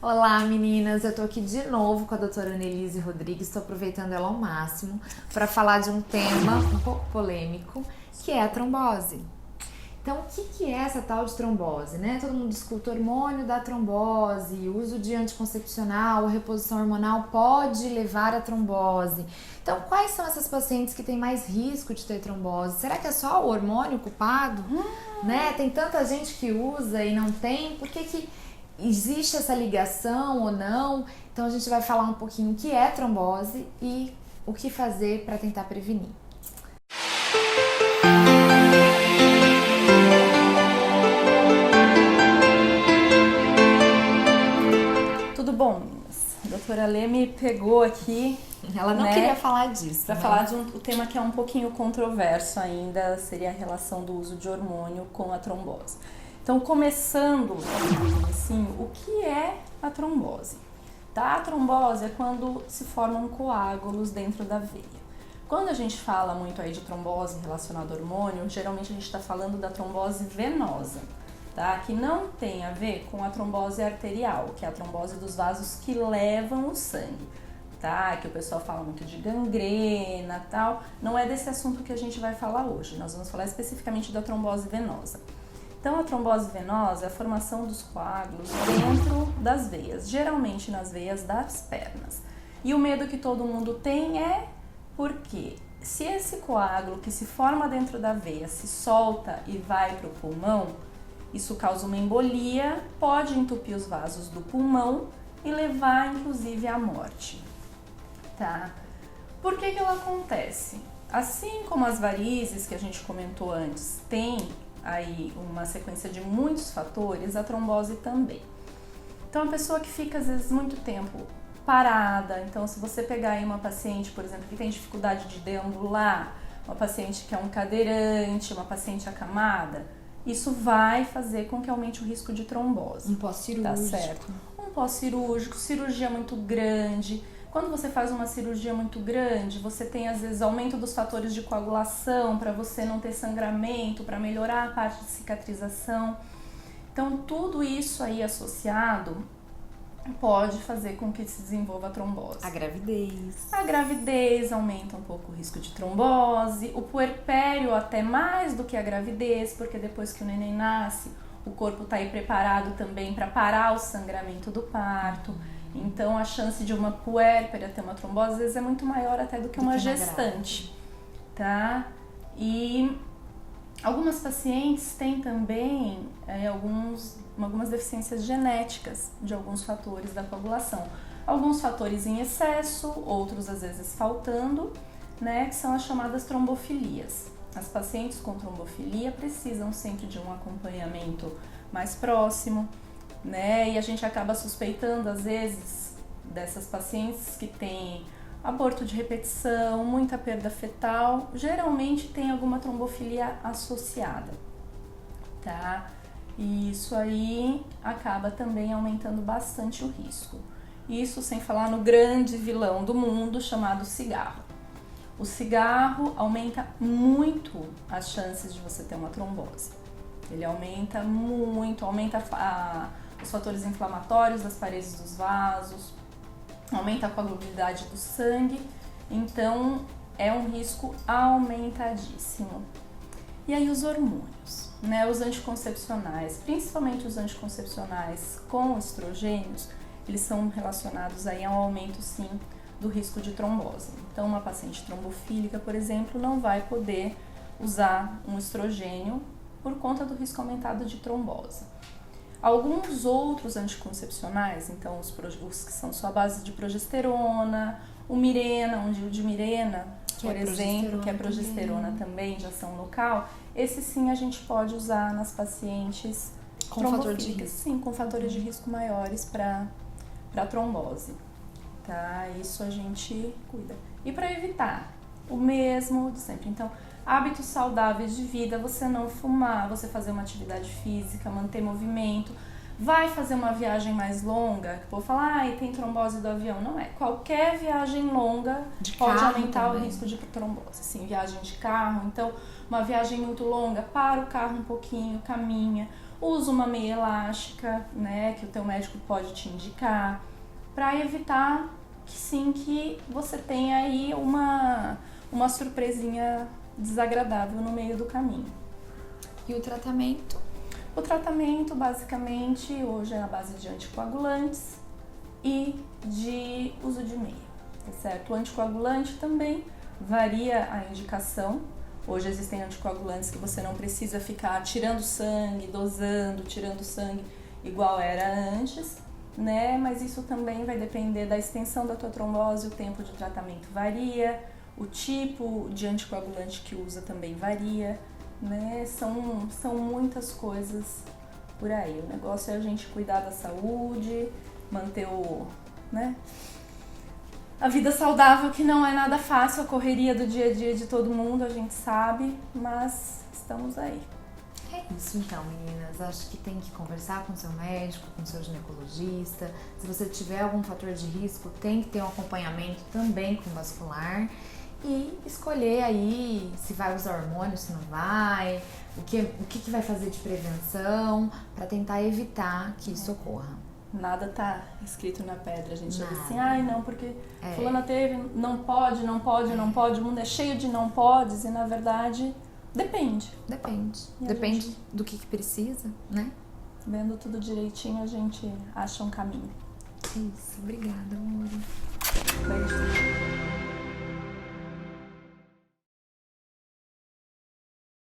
Olá meninas, eu tô aqui de novo com a doutora Annelise Rodrigues, estou aproveitando ela ao máximo para falar de um tema um pouco polêmico, que é a trombose. Então, o que é essa tal de trombose, né? Todo mundo escuta hormônio da trombose, uso de anticoncepcional, reposição hormonal pode levar à trombose. Então, quais são essas pacientes que têm mais risco de ter trombose? Será que é só o hormônio culpado? Né? Tem tanta gente que usa e não tem, por que existe essa ligação ou não? Então, a gente vai falar um pouquinho o que é trombose e o que fazer para tentar prevenir. Tudo bom, meninas? A doutora Lê me pegou aqui. Ela não queria falar disso. Para falar de um tema que é um pouquinho controverso ainda, seria a relação do uso de hormônio com a trombose. Então, começando assim, o que é a trombose? Tá? A trombose é quando se formam coágulos dentro da veia. Quando a gente fala muito aí de trombose relacionada ao hormônio, geralmente a gente está falando da trombose venosa. Tá? Que não tem a ver com a trombose arterial, que é a trombose dos vasos que levam o sangue, tá? Que o pessoal fala muito de gangrena e tal. Não é desse assunto que a gente vai falar hoje, nós vamos falar especificamente da trombose venosa. Então, a trombose venosa é a formação dos coágulos dentro das veias, geralmente nas veias das pernas. E o medo que todo mundo tem é porque se esse coágulo que se forma dentro da veia se solta e vai para o pulmão, isso causa uma embolia, pode entupir os vasos do pulmão e levar, inclusive, à morte. Tá? Por que ela acontece? Assim como as varizes que a gente comentou antes, tem aí uma sequência de muitos fatores, a trombose também. Então, a pessoa que fica, às vezes, muito tempo parada, então, se você pegar aí uma paciente, por exemplo, que tem dificuldade de deambular, uma paciente que é um cadeirante, uma paciente acamada, isso vai fazer com que aumente o risco de trombose. Um pós-cirúrgico. Tá certo. Um pós-cirúrgico, cirurgia muito grande. Quando você faz uma cirurgia muito grande, você tem às vezes aumento dos fatores de coagulação para você não ter sangramento, para melhorar a parte de cicatrização. Então, tudo isso aí associado pode fazer com que se desenvolva a trombose. A gravidez. A gravidez aumenta um pouco o risco de trombose, o puerpério até mais do que a gravidez, porque depois que o neném nasce, o corpo está aí preparado também para parar o sangramento do parto. Então, a chance de uma puérpera ter uma trombose às vezes é muito maior até do que uma gestante, tá? E algumas pacientes têm também algumas deficiências genéticas de alguns fatores da coagulação. Alguns fatores em excesso, outros às vezes faltando, né, que são as chamadas trombofilias. As pacientes com trombofilia precisam sempre de um acompanhamento mais próximo, né, e a gente acaba suspeitando às vezes dessas pacientes que têm aborto de repetição, muita perda fetal, geralmente tem alguma trombofilia associada, tá? E isso aí acaba também aumentando bastante o risco. Isso sem falar no grande vilão do mundo chamado cigarro. O cigarro aumenta muito as chances de você ter uma trombose. Ele aumenta muito, os fatores inflamatórios das paredes dos vasos, aumenta a coagulabilidade do sangue, então é um risco aumentadíssimo. E aí os hormônios, né, os anticoncepcionais, principalmente os anticoncepcionais com estrogênios, eles são relacionados aí a um aumento sim do risco de trombose. Então uma paciente trombofílica, por exemplo, não vai poder usar um estrogênio por conta do risco aumentado de trombose. Alguns outros anticoncepcionais, então os que são só à base de progesterona, o Mirena, um DIU de Mirena, por exemplo, que é progesterona também, de ação local, esse sim a gente pode usar nas pacientes com fator de risco. Sim, com fatores de risco maiores para trombose, tá? Isso a gente cuida. E para evitar o mesmo de sempre, então, hábitos saudáveis de vida, você não fumar, você fazer uma atividade física, manter movimento. Vai fazer uma viagem mais longa, que o povo fala, tem trombose do avião. Não é. Qualquer viagem longa pode aumentar o risco de trombose. Sim, viagem de carro. Então, uma viagem muito longa, para o carro um pouquinho, caminha. Usa uma meia elástica, né, que o teu médico pode te indicar, para evitar que sim, que você tenha aí uma surpresinha desagradável no meio do caminho. E o tratamento? O tratamento, basicamente, hoje é a base de anticoagulantes e de uso de meia, tá certo? O anticoagulante também varia a indicação. Hoje existem anticoagulantes que você não precisa ficar tirando sangue, dosando, tirando sangue igual era antes, né? Mas isso também vai depender da extensão da tua trombose, o tempo de tratamento varia, o tipo de anticoagulante que usa também varia, né? São muitas coisas por aí. O negócio é a gente cuidar da saúde, manter né? A vida saudável, que não é nada fácil, a correria do dia a dia de todo mundo, a gente sabe, mas estamos aí. É isso então, meninas. Acho que tem que conversar com seu médico, com seu ginecologista. Se você tiver algum fator de risco, tem que ter um acompanhamento também com vascular. E escolher aí se vai usar hormônio, se não vai, o que vai fazer de prevenção para tentar evitar que isso ocorra. Nada tá escrito na pedra, a gente já diz assim, Nada. ai não, porque fulana teve, não pode, o mundo é cheio de não podes, e na verdade depende. Depende. E a Depende gente- do que precisa, né? Vendo tudo direitinho, a gente acha um caminho. É isso. Obrigada, amor. Beijo.